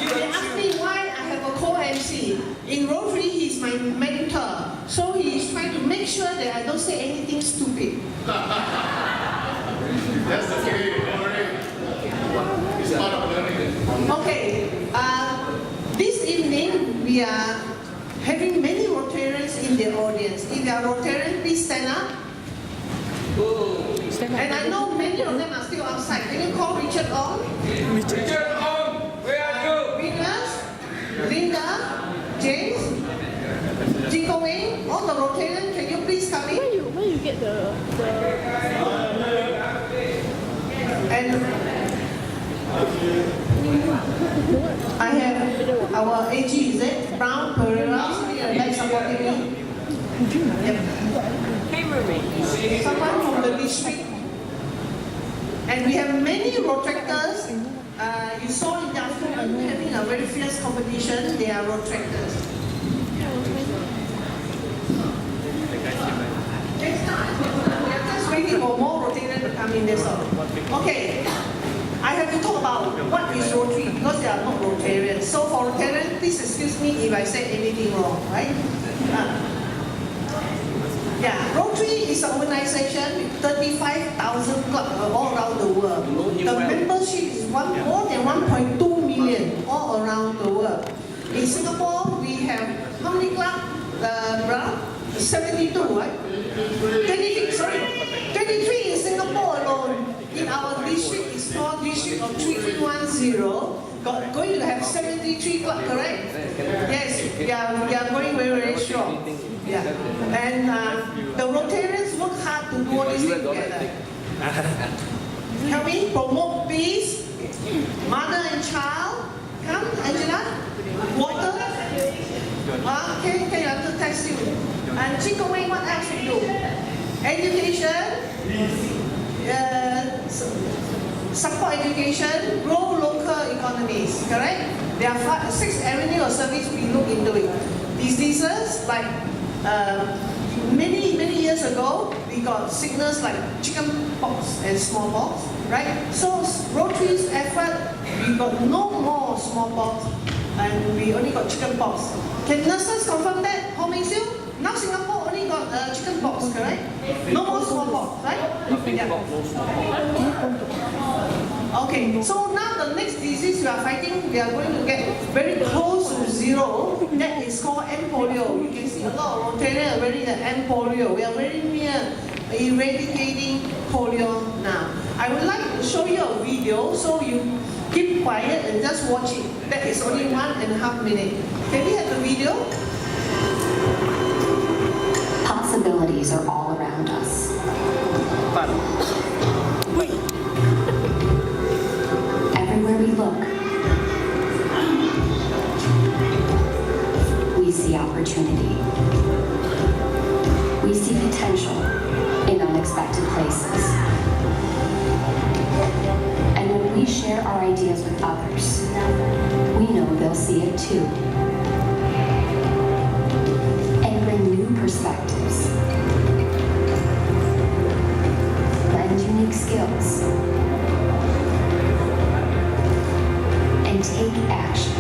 They ask me why I have a co-MC. In Rotary, he's my mentor. So he is trying to make sure that I don't say anything stupid. That's the key. It's part of learning. Okay. This evening, we are having many Rotarians in the audience. If you are Rotarian, please stand up. And I know many of them are still outside. Can you call Richard on? Richard on! Where are you? Venus, Linda, James, Jinko Wayne, all the Rotarians, can you please come in? Where you get the And I have our AG, is it? Brown, Pereira, like supporting me. Yep. Someone from the district. And we have many Rotractors. You saw in the afternoon having a very fierce competition. They are Rotractors. Next time, we are just waiting for more Rotarians to come in. That's all. Okay. I have to talk about what is Rotary because they are not Rotarians. So for Rotarians, please excuse me if I said anything wrong, right? Yeah, Rotary is an organization with 35,000 clubs all around the world. The membership is more than 1.2 million all around the world. In Singapore, we have how many clubs? 72, right? 23 in Singapore alone. In our district, it's called District of 3310. Going to have 73 clubs, correct? Yes, we are going very, very strong. Yeah. And the Rotarians work hard to do all these things together. Help me promote peace, mother and child. Come, Angela. Water. Okay, I have to text you. And Jinko Wayne, what else we do? Education. Support education, grow local economies, correct? There are 6 avenues of service we look into it. Diseases like many years ago, we got sickness like chicken pox and smallpox, right? So Rotary's effort, we got no more smallpox and we only got chicken pox. Can nurses confirm that? How many still? Now Singapore only got chicken pox, correct? No more smallpox, right? Yeah. Okay, so now the next disease we are fighting, we are going to get very close to zero. That is called M polio. You can see a lot of Rotarians are wearing the M polio. We are very near eradicating polio now. I would like to show you a video so you keep quiet and just watch it. That is only 1.5 minutes. Can we have the video? Possibilities are all around us. Everywhere we look, we see opportunity. We see potential in unexpected places. And when we share our ideas with others, we know they'll see it too. And bring new perspectives. Blend unique skills. And take action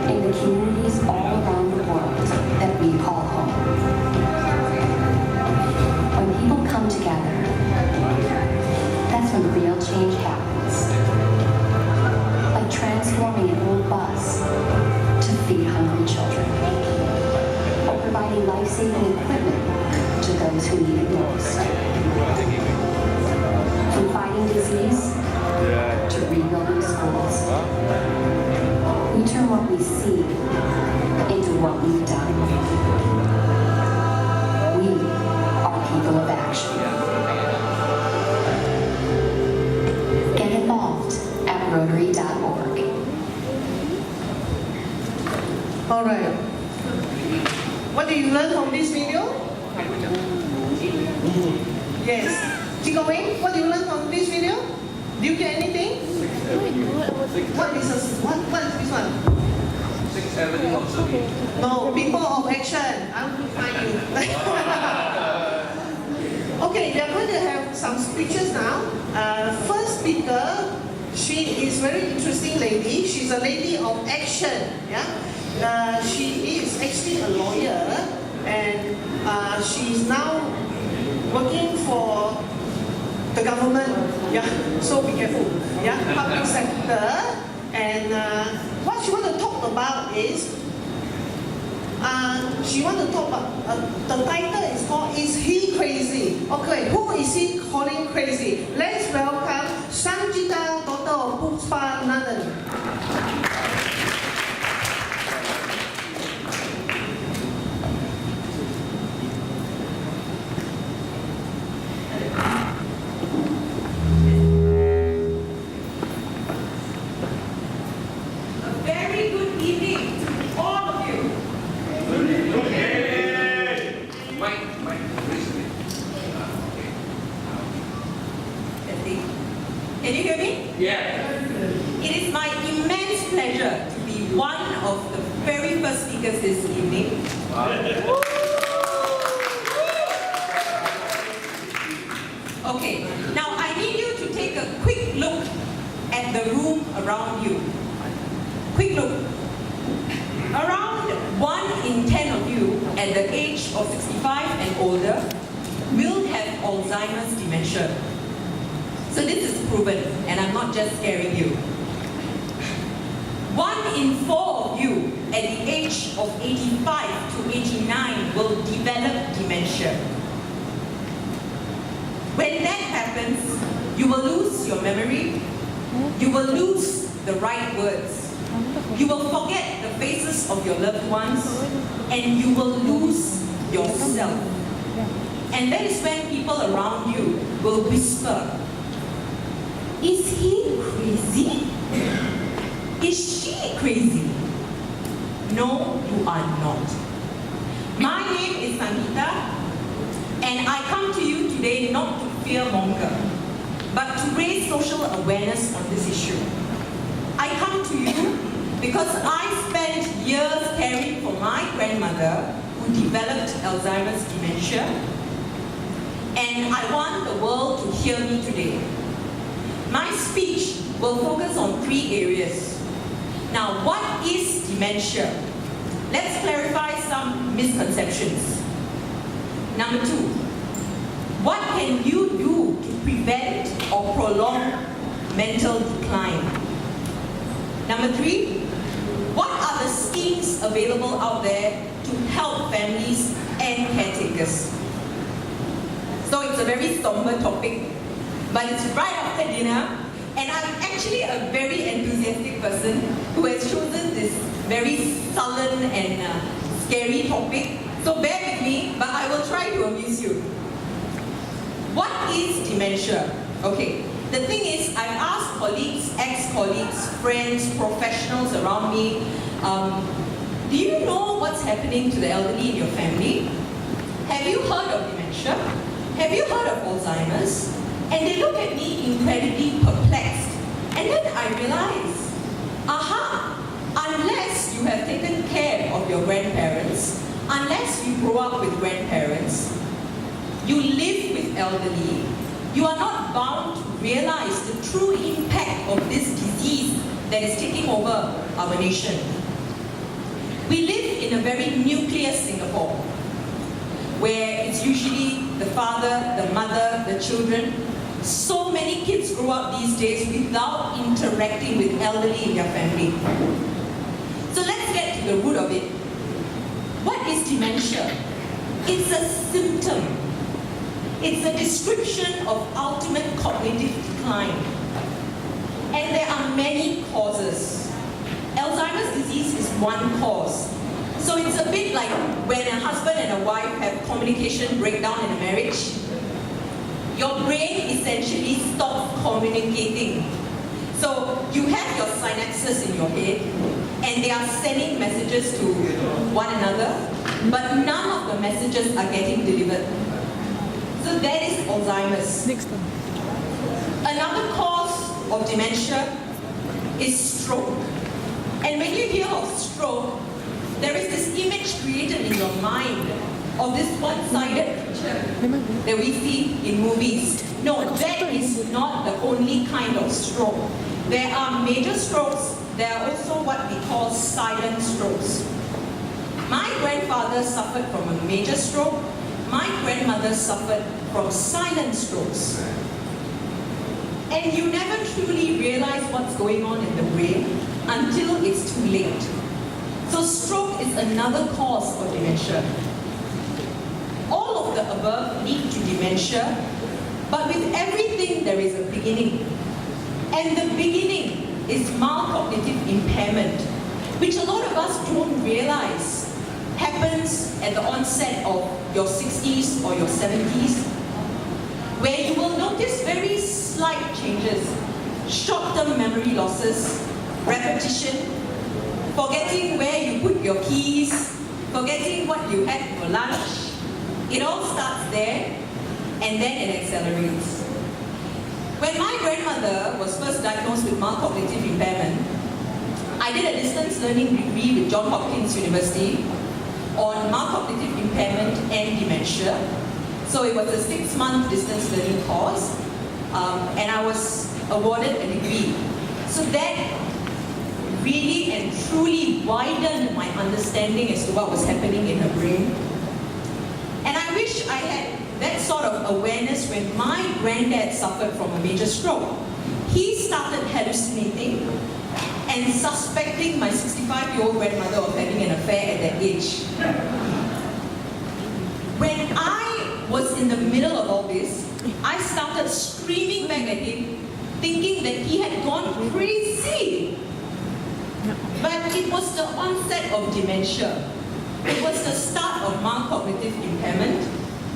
in the communities all around the world that we call home. When people come together, that's when real change happens. Like transforming an old bus to feed hungry children. Or providing life-saving equipment to those who need it most. From fighting disease to rebuilding schools. We turn what we see into what we've done. We are people of action. Get involved at Rotary.org. All right. What did you learn from this video? Yes. Jinko Wayne, what did you learn from this video? Do you get anything? What is this one? No, people of action. I will find you. Okay, we are going to have some speeches now. First speaker, She is very interesting lady. She's a lady of action. Yeah, she is actually a lawyer, and she's now working for the government. Yeah, so be careful. Yeah, public sector. And what she want to talk about is, she want to talk about, the title is called, Is He Crazy? Okay, who is he calling crazy? Let's welcome Sangeetha, daughter of Pushphanthan. Can you hear me? Yeah. It is my immense pleasure to be one of the very first speakers this evening. Okay, now I need you to take a quick look at the room around you. Quick look. Around 1 in 10 of you at the age of 65 and older will have Alzheimer's dementia. So this is proven, and I'm not just scaring you. 1 in 4 of you at the age of 85 to 89 will develop dementia. When that happens, you will lose your memory, you will lose the right words, you will forget the faces of your loved ones, and you will lose yourself. And that is when people around you will whisper, is he crazy? Is she crazy? No, you are not. My name is Sangeetha, and I come to you today not to fearmonger, but to raise social awareness on this issue. I come to you because I spent years caring for my grandmother who developed Alzheimer's dementia, and I want the world to hear me today. My speech will focus on 3 areas. Now, what is dementia? Let's clarify some misconceptions. Number 2, what can you do to prevent or prolong mental decline? Number 3, what are the schemes available out there to help families and caretakers? So it's a very somber topic, but it's right after dinner, and I'm actually a very enthusiastic person who has chosen this very sullen and scary topic. So bear with me, but I will try to amuse you. What is dementia? Okay, the thing is, I've asked colleagues, ex-colleagues, friends, professionals around me, do you know what's happening to the elderly in your family? Have you heard of dementia? Have you heard of Alzheimer's? And they look at me incredibly perplexed. And then I realize, unless you have taken care of your grandparents, unless you grow up with grandparents, you live with elderly, you are not bound to realize the true impact of this disease that is taking over our nation. We live in a very nuclear Singapore, where it's usually the father, the mother, the children. So many kids grow up these days without interacting with elderly in their family. So let's get to the root of it. What is dementia? It's a symptom. It's a description of ultimate cognitive decline. And there are many causes. Alzheimer's disease is one cause. So it's a bit like when a husband and a wife have communication breakdown in a marriage. Your brain essentially stops communicating. So you have your synapses in your head, and they are sending messages to one another, but none of the messages are getting delivered. So that is Alzheimer's. Next one. Another cause of dementia is stroke. And when you hear of stroke, there is this image created in your mind of this one-sided picture that we see in movies. No, that is not the only kind of stroke. There are major strokes. There are also what we call silent strokes. My grandfather suffered from a major stroke. My grandmother suffered from silent strokes. And you never truly realize what's going on in the brain until it's too late. So stroke is another cause for dementia. All of the above lead to dementia, but with everything there is a beginning. And the beginning is mild cognitive impairment, which a lot of us don't realize happens at the onset of your 60s or your 70s, where you will notice very slight changes, short-term memory losses, repetition, forgetting where you put your keys, forgetting what you had for lunch. It all starts there, and then it accelerates. When my grandmother was first diagnosed with mild cognitive impairment, I did a distance learning degree with Johns Hopkins University on mild cognitive impairment and dementia. So it was a 6-month distance learning course, and I was awarded a degree. So that really and truly widened my understanding as to what was happening in her brain. And I wish I had that sort of awareness when my granddad suffered from a major stroke. He started hallucinating and suspecting my 65-year-old grandmother of having an affair at that age. When I was in the middle of all this, I started screaming back at him, thinking that he had gone crazy. But it was the onset of dementia. It was the start of mild cognitive impairment,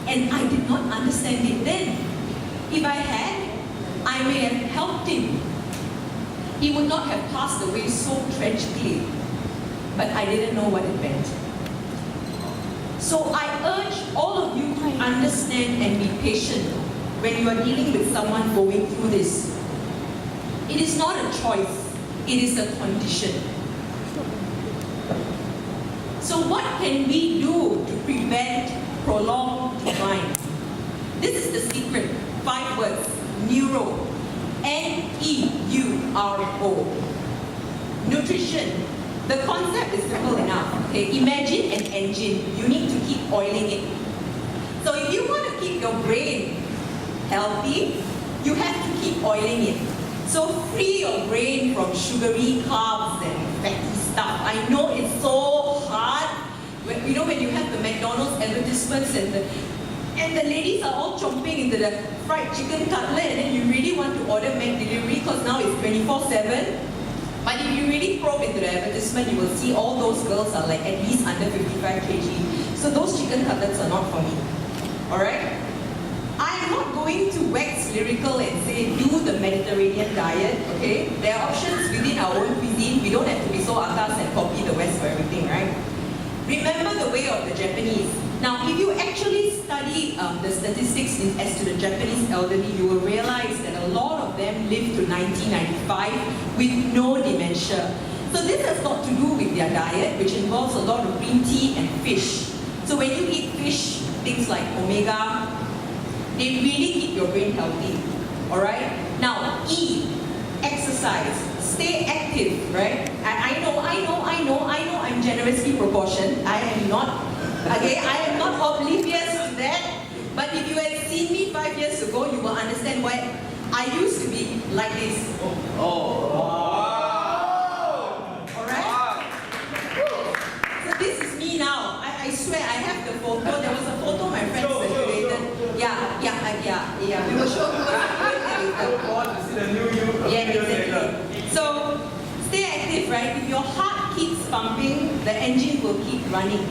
and I did not understand it then. If I had, I may have helped him. He would not have passed away so tragically, but I didn't know what it meant. So I urge all of you to understand and be patient when you are dealing with someone going through this. It is not a choice, it is a condition. So what can we do to prevent prolonged decline? This is the secret. 5 words. Neuro. N-E-U-R-O. Nutrition. The concept is simple enough. Okay? Imagine an engine. You need to keep oiling it. So if you want to keep your brain healthy, you have to keep oiling it. So free your brain from sugary carbs and fatty stuff. I know it's so hard. When you have the McDonald's advertisements and the ladies are all chomping into the fried chicken cutlet, and then you really want to order McDelivery because now it's 24/7. But if you really probe into the advertisement, you will see all those girls are like at least under 55 kg. So those chicken cutlets are not for me. Alright? I am not going to wax lyrical and say do the Mediterranean diet, okay? There are options within our own cuisine. We don't have to be so atas and copy the West for everything, right? Remember the way of the Japanese. Now, if you actually study the statistics as to the Japanese elderly, you will realize that a lot of them lived to 1995 with no dementia. So this has got to do with their diet, which involves a lot of green tea and fish. So when you eat fish, things like omega, they really keep your brain healthy. Alright? Now, E, exercise. Stay active, right? I know, I'm generously proportioned. I am not, okay, I am not oblivious to that. But if you had seen me 5 years ago, you will understand why I used to be like this. Oh, wow! Alright? So this is me now. I swear, I have the photo. There was a photo my friend circulated. Yeah. We will show you later. I want to see the new you. Yeah, exactly. So, stay active, right? If your heart keeps pumping, the engine will keep running.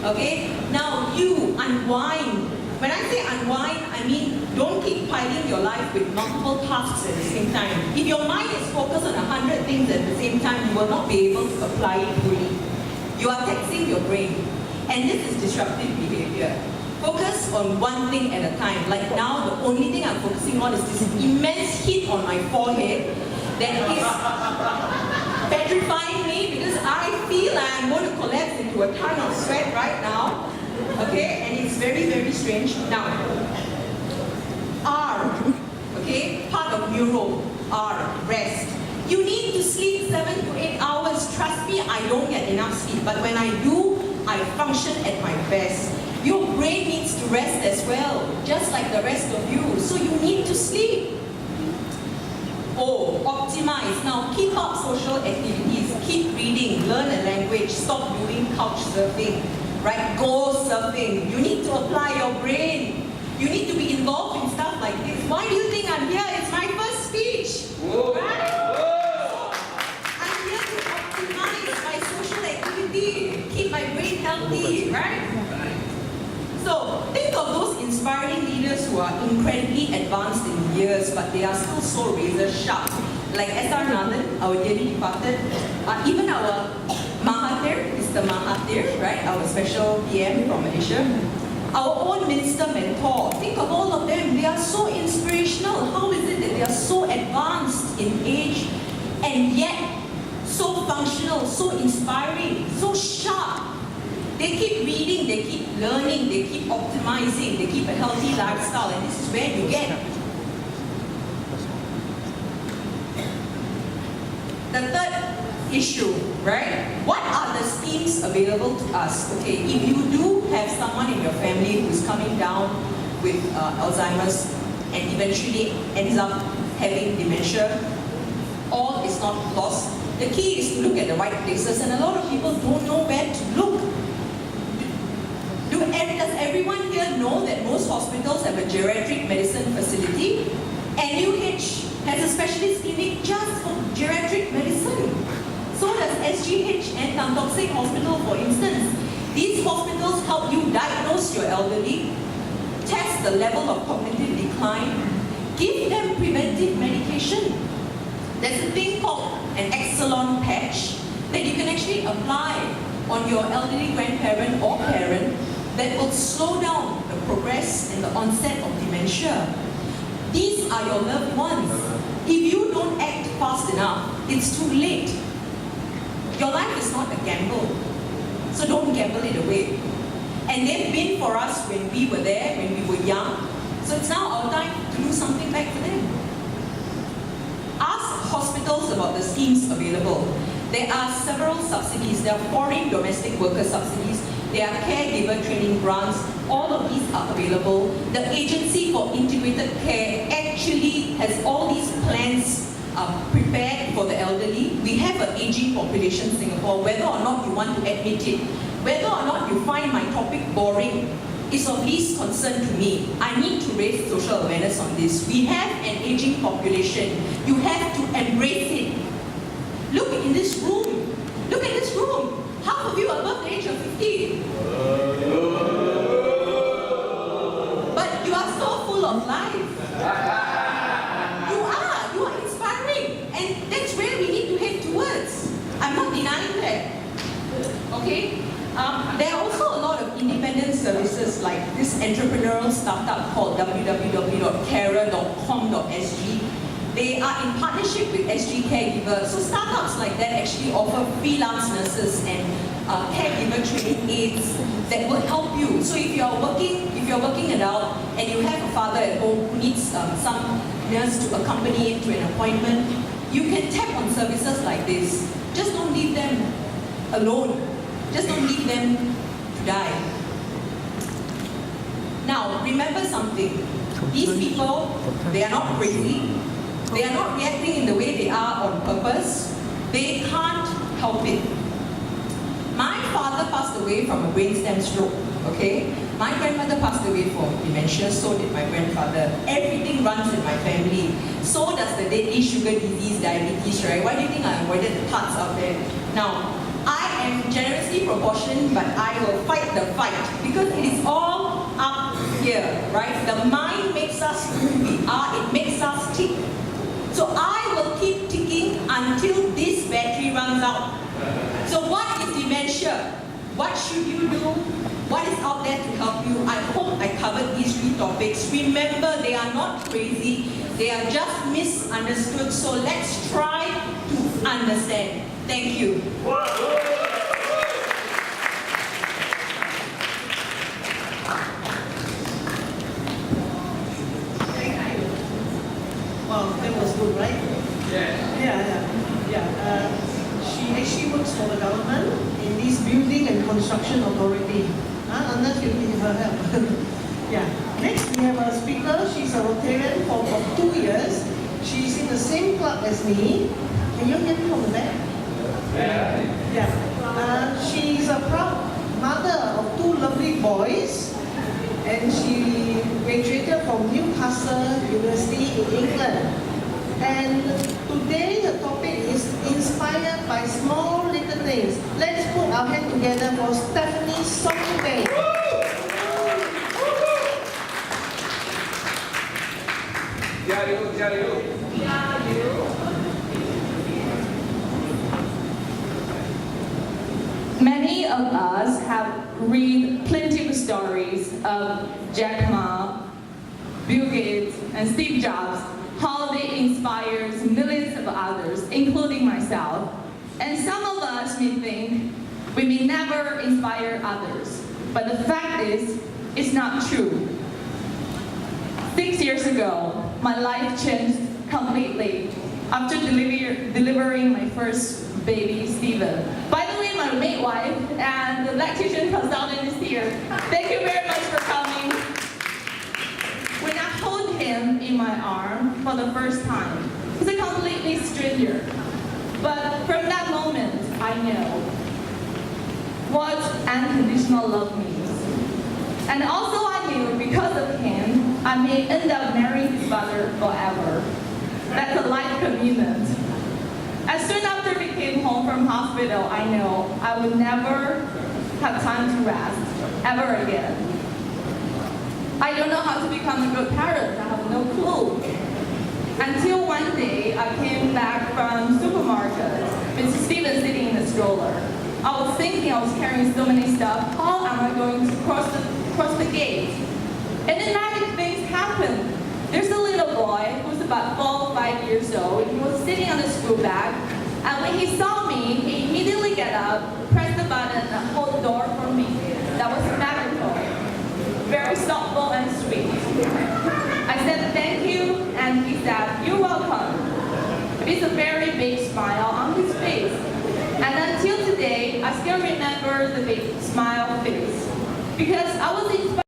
Okay? Now, you unwind. When I say unwind, I mean don't keep piling your life with multiple tasks at the same time. If your mind is focused on 100 things at the same time, you will not be able to apply it fully. You are taxing your brain. And this is disruptive behavior. Focus on one thing at a time. Like now, the only thing I'm focusing on is this immense heat on my forehead that is petrifying me because I feel like I'm going to collapse into a ton of sweat right now. Okay, and it's very, very strange. Now, R, okay, part of neuro, R, rest. 7 to 8 hours. Trust me, I don't get enough sleep. But when I do, I function at my best. Your brain needs to rest as well, just like the rest of you. So you need to sleep. Oh, optimize. Now, keep up social activities. Keep reading. Learn a language. Stop doing couch surfing. Right? Go surfing. You need to apply your brain. You need to be involved in stuff like this. Why do you think I'm here? It's my first speech. Right? I'm here to optimize my social activity. Keep my brain healthy. Right? So, think of those inspiring leaders who are incredibly advanced in years, but they are still so razor sharp. Like S2270028, our dearly departed, even our Mahathir, Mr. Mahathir, right? Our special PM from Malaysia. Our own minister mentor. Think of all of them. They are so inspirational. How is it that they are so advanced in age and yet so functional, so inspiring, so sharp? They keep reading, they keep learning, they keep optimizing, they keep a healthy lifestyle, and this is where you get. The third issue, right? What are the schemes available to us? Okay, if you do have someone in your family who's coming down with Alzheimer's and eventually ends up having dementia, all is not lost. The key is to look at the right places, and a lot of people don't know where to look. Does everyone here know that most hospitals have a geriatric medicine facility? NUH has a specialist clinic just for geriatric medicine. So does SGH and Tan Tock Seng Hospital, for instance. These hospitals help you diagnose your elderly, test the level of cognitive decline, give them preventive medication. There's a thing called an Exelon patch that you can actually apply on your elderly grandparent or parent that will slow down the progress and the onset of dementia. These are your loved ones. If you don't act fast enough, it's too late. Your life is not a gamble, so don't gamble it away. And they've been for us when we were there, when we were young, so it's now our time to do something back for them. Ask hospitals about the schemes available. There are several subsidies. There are foreign domestic worker subsidies. There are caregiver training grants. All of these are available. The Agency for Integrated Care actually has all these plans prepared for the elderly. We have an aging population in Singapore. Whether or not you want to admit it, whether or not you find my topic boring, is of least concern to me. I need to raise social awareness on this. We have an aging population. You have to embrace it. Look in this room. Look at this room. Half of you are above the age of 50. But you are so full of life. You are inspiring. And that's where we need to head towards. I'm not denying that. Okay? There are also a lot of independent services like this entrepreneurial startup called www.carer.com.sg. They are in partnership with SG Caregiver. So startups like that actually offer freelance nurses and caregiver training aids that will help you. So if you're working adult and you have a father at home who needs some nurse to accompany him to an appointment, you can tap on services like this. Just don't leave them alone. Just don't leave them to die. Now, remember something. These people, they are not crazy. They are not reacting in the way they are on purpose. They can't help it. My father passed away from a brainstem stroke, okay? My grandmother passed away from dementia, so did my grandfather. Everything runs in my family. So does the deadly sugar disease, diabetes, right? Why do you think I avoided the parts out there? Now, I am generously proportioned, but I will fight the fight because it is all up here, right? The mind makes us who we are, it makes us tick. So I will keep ticking until this battery runs out. So what is dementia? What should you do? What is out there to help you? I hope I covered these 3 topics. Remember, they are not crazy. They are just misunderstood. So let's try to understand. Thank you. Wow, that was good, right? Yeah. Yeah. Okay, she works for the government in this building and construction authority. Unless you need her help. Yeah. Next, we have a speaker. She's a Rotarian for 2 years. She's in the same club as me. Can you hear me from the back? Yeah. She's a proud mother of 2 lovely boys, and she graduated from Newcastle University in England. And today the topic is inspired by small little things. Let's put our hand together for StephanieSong Day. Many of us have read plenty of stories of Jack Ma, Bill Gates, and Steve Jobs, how they inspires millions of others, including myself. And some of us may think we may never inspire others, but the fact is, it's not true. 6 years ago, my life changed completely after delivering my first baby, Stephen. By the way, my midwife and the lactation consultant is here. Thank you very much for coming. When I hold him in my arm for the first time, he's a completely stranger. But from that moment, I know what unconditional love means. And also I knew because of him, I may end up marrying his father forever. That's a life commitment. As soon after we came home from hospital, I know I would never have time to rest, ever again. I don't know how to become a good parent, I have no clue. Until one day, I came back from supermarket with Stephen sitting in a stroller. I was thinking I was carrying so many stuff, how am I going to cross the gate? And then magic things happened. There's a little boy who's about 4 or 5 years old. He was sitting on the school bag, and when he saw me, he immediately got up, pressed the button, and hold the door for me. That was magical. Very thoughtful and sweet. I said thank you, and he said, "You're welcome." It's a very big smile on his face. And until today, I still remember the big smile face. Because I was inspired.